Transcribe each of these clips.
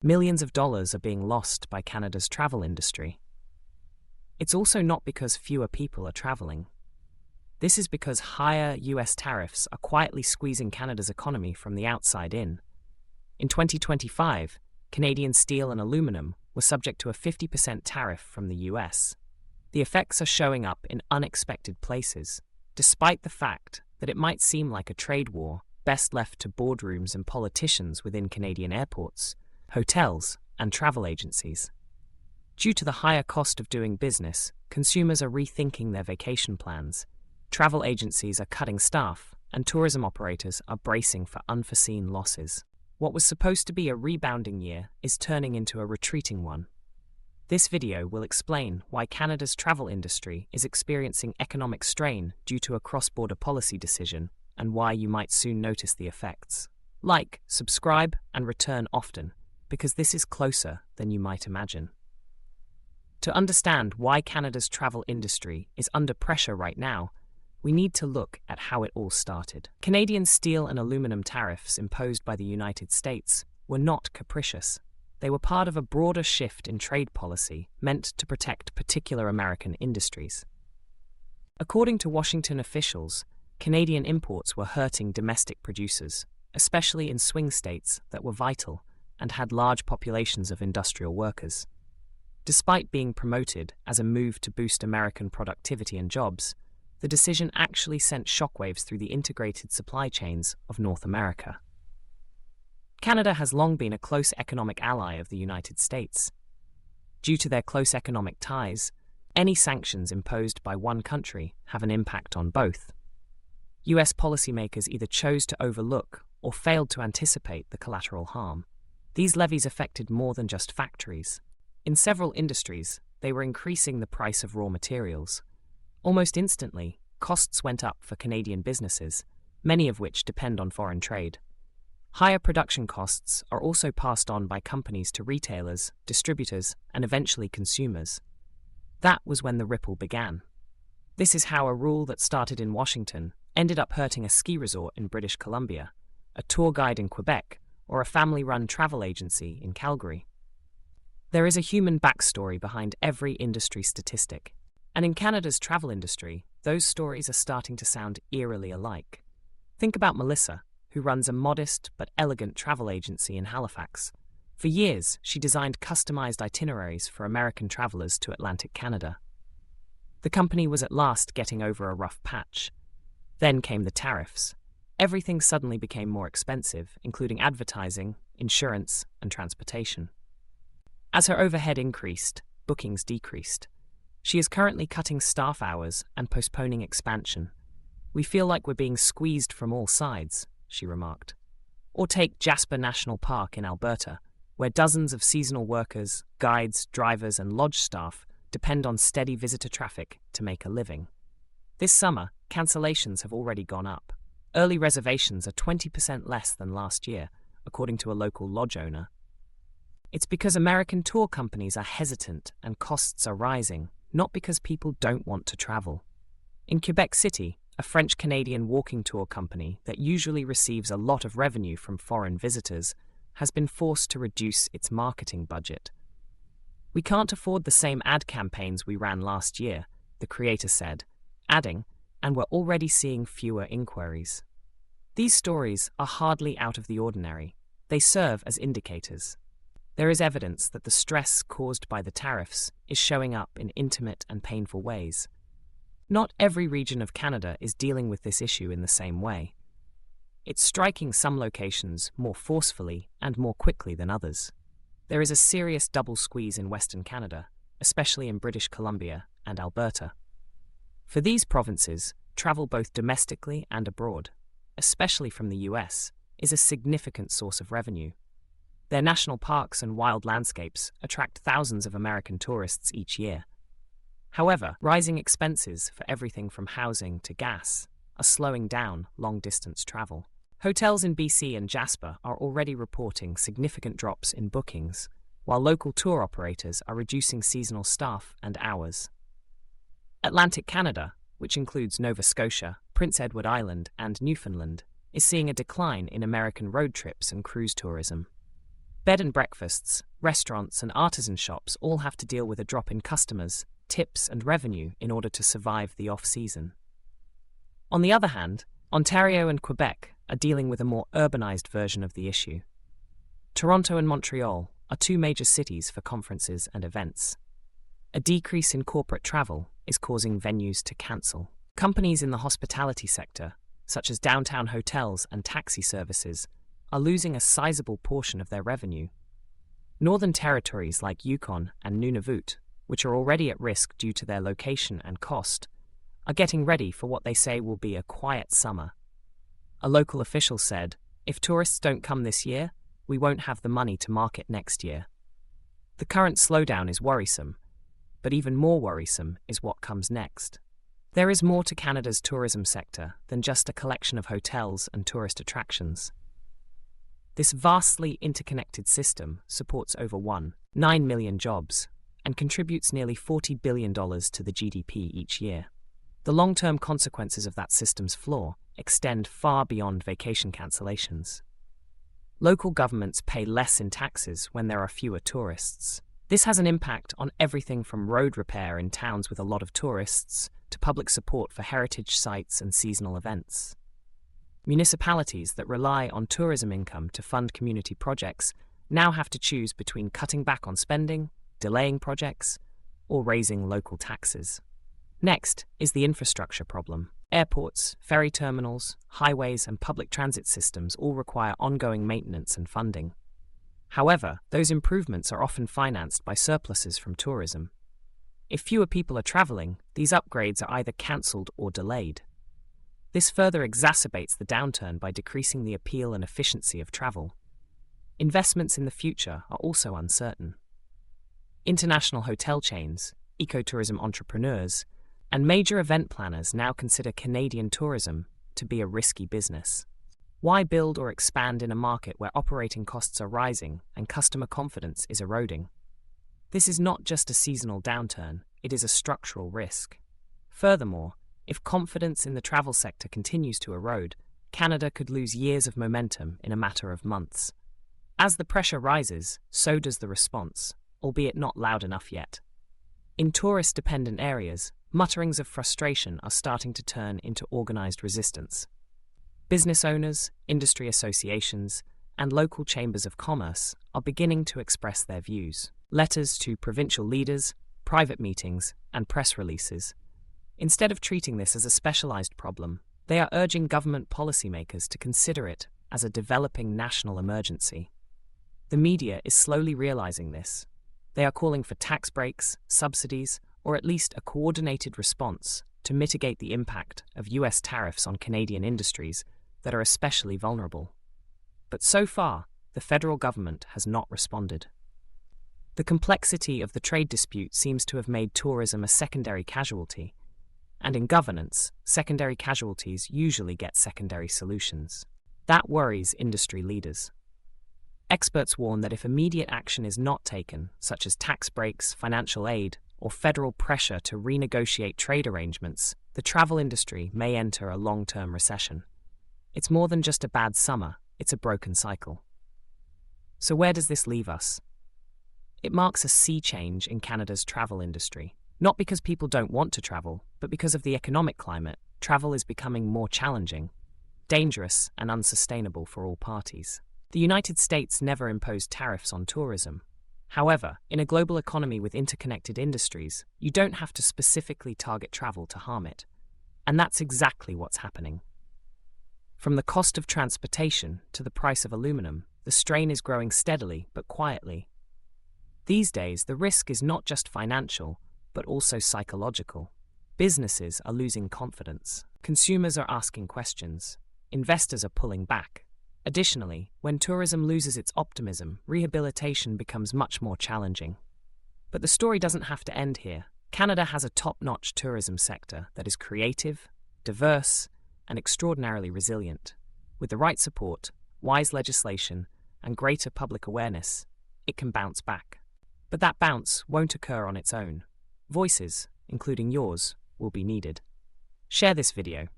Millions of dollars are being lost by Canada's travel industry. It's also not because fewer people are traveling. This is because higher US tariffs are quietly squeezing Canada's economy from the outside in. In 2025, Canadian steel and aluminum were subject to a 50% tariff from the US. The effects are showing up in unexpected places, despite the fact that it might seem like a trade war best left to boardrooms and politicians within Canadian airports, hotels, and travel agencies. Due to the higher cost of doing business, consumers are rethinking their vacation plans. Travel agencies are cutting staff, and tourism operators are bracing for unforeseen losses. What was supposed to be a rebounding year is turning into a retreating one. This video will explain why Canada's travel industry is experiencing economic strain due to a cross-border policy decision, and why you might soon notice the effects. Like, subscribe, and return often, because this is closer than you might imagine. To understand why Canada's travel industry is under pressure right now, we need to look at how it all started. Canadian steel and aluminum tariffs imposed by the United States were not capricious. They were part of a broader shift in trade policy meant to protect particular American industries. According to Washington officials, Canadian imports were hurting domestic producers, especially in swing states that were vital and had large populations of industrial workers. Despite being promoted as a move to boost American productivity and jobs, the decision actually sent shockwaves through the integrated supply chains of North America. Canada has long been a close economic ally of the United States. Due to their close economic ties, any sanctions imposed by one country have an impact on both. US policymakers either chose to overlook or failed to anticipate the collateral harm. These levies affected more than just factories. In several industries, they were increasing the price of raw materials. Almost instantly, costs went up for Canadian businesses, many of which depend on foreign trade. Higher production costs are also passed on by companies to retailers, distributors, and eventually consumers. That was when the ripple began. This is how a rule that started in Washington ended up hurting a ski resort in British Columbia, a tour guide in Quebec, or a family-run travel agency in Calgary. There is a human backstory behind every industry statistic, and in Canada's travel industry, those stories are starting to sound eerily alike. Think about Melissa, who runs a modest but elegant travel agency in Halifax. For years, she designed customized itineraries for American travelers to Atlantic Canada. The company was at last getting over a rough patch. Then came the tariffs. Everything suddenly became more expensive, including advertising, insurance, and transportation. As her overhead increased, bookings decreased. She is currently cutting staff hours and postponing expansion. "We feel like we're being squeezed from all sides," she remarked. Or take Jasper National Park in Alberta, where dozens of seasonal workers, guides, drivers, and lodge staff depend on steady visitor traffic to make a living. This summer, cancellations have already gone up. Early reservations are 20% less than last year, according to a local lodge owner. It's because American tour companies are hesitant and costs are rising, not because people don't want to travel. In Quebec City, a French-Canadian walking tour company that usually receives a lot of revenue from foreign visitors has been forced to reduce its marketing budget. "We can't afford the same ad campaigns we ran last year," the creator said, adding, "and we're already seeing fewer inquiries." These stories are hardly out of the ordinary. They serve as indicators. There is evidence that the stress caused by the tariffs is showing up in intimate and painful ways. Not every region of Canada is dealing with this issue in the same way. It's striking some locations more forcefully and more quickly than others. There is a serious double squeeze in Western Canada, especially in British Columbia and Alberta. For these provinces, travel both domestically and abroad, especially from the US, is a significant source of revenue. Their national parks and wild landscapes attract thousands of American tourists each year. However, rising expenses for everything from housing to gas are slowing down long-distance travel. Hotels in BC and Jasper are already reporting significant drops in bookings, while local tour operators are reducing seasonal staff and hours. Atlantic Canada, which includes Nova Scotia, Prince Edward Island, and Newfoundland, is seeing a decline in American road trips and cruise tourism. Bed and breakfasts, restaurants, and artisan shops all have to deal with a drop in customers, tips, and revenue in order to survive the off-season. On the other hand, Ontario and Quebec are dealing with a more urbanized version of the issue. Toronto and Montreal are two major cities for conferences and events. A decrease in corporate travel is causing venues to cancel. Companies in the hospitality sector, such as downtown hotels and taxi services, are losing a sizable portion of their revenue. Northern territories like Yukon and Nunavut, which are already at risk due to their location and cost, are getting ready for what they say will be a quiet summer. A local official said, "If tourists don't come this year, we won't have the money to market next year." The current slowdown is worrisome, but even more worrisome is what comes next. There is more to Canada's tourism sector than just a collection of hotels and tourist attractions. This vastly interconnected system supports over 1.9 million jobs and contributes nearly $40 billion to the GDP each year. The long-term consequences of that system's flaw extend far beyond vacation cancellations. Local governments pay less in taxes when there are fewer tourists. This has an impact on everything from road repair in towns with a lot of tourists to public support for heritage sites and seasonal events. Municipalities that rely on tourism income to fund community projects now have to choose between cutting back on spending, delaying projects, or raising local taxes. Next is the infrastructure problem. Airports, ferry terminals, highways, and public transit systems all require ongoing maintenance and funding. However, those improvements are often financed by surpluses from tourism. If fewer people are traveling, these upgrades are either cancelled or delayed. This further exacerbates the downturn by decreasing the appeal and efficiency of travel. Investments in the future are also uncertain. International hotel chains, ecotourism entrepreneurs, and major event planners now consider Canadian tourism to be a risky business. Why build or expand in a market where operating costs are rising and customer confidence is eroding? This is not just a seasonal downturn, it is a structural risk. Furthermore, if confidence in the travel sector continues to erode, Canada could lose years of momentum in a matter of months. As the pressure rises, so does the response, albeit not loud enough yet. In tourist-dependent areas, mutterings of frustration are starting to turn into organized resistance. Business owners, industry associations, and local chambers of commerce are beginning to express their views. Letters to provincial leaders, private meetings, and press releases. Instead of treating this as a specialized problem, they are urging government policymakers to consider it as a developing national emergency. The media is slowly realizing this. They are calling for tax breaks, subsidies, or at least a coordinated response to mitigate the impact of US tariffs on Canadian industries that are especially vulnerable. But so far, the federal government has not responded. The complexity of the trade dispute seems to have made tourism a secondary casualty, and in governance, secondary casualties usually get secondary solutions. That worries industry leaders. Experts warn that if immediate action is not taken, such as tax breaks, financial aid, or federal pressure to renegotiate trade arrangements, the travel industry may enter a long-term recession. It's more than just a bad summer, it's a broken cycle. So where does this leave us? It marks a sea change in Canada's travel industry. Not because people don't want to travel, but because of the economic climate, travel is becoming more challenging, dangerous, and unsustainable for all parties. The United States never imposed tariffs on tourism. However, in a global economy with interconnected industries, you don't have to specifically target travel to harm it. And that's exactly what's happening. From the cost of transportation to the price of aluminum, the strain is growing steadily but quietly. These days, the risk is not just financial, but also psychological. Businesses are losing confidence. Consumers are asking questions. Investors are pulling back. Additionally, when tourism loses its optimism, rehabilitation becomes much more challenging. But the story doesn't have to end here. Canada has a top-notch tourism sector that is creative, diverse, and extraordinarily resilient. With the right support, wise legislation, and greater public awareness, it can bounce back. But that bounce won't occur on its own. Voices, including yours, will be needed. Share this video.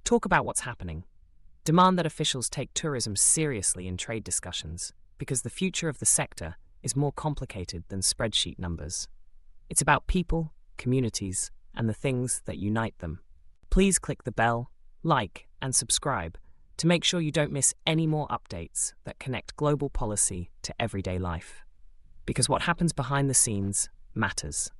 Talk about what's happening. Demand that officials take tourism seriously in trade discussions. because the future of the sector is more complicated than spreadsheet numbers. It's about people, communities, and the things that unite them. Please click the bell, like, and subscribe to make sure you don't miss any more updates that connect global policy to everyday life. Because what happens behind the scenes matters.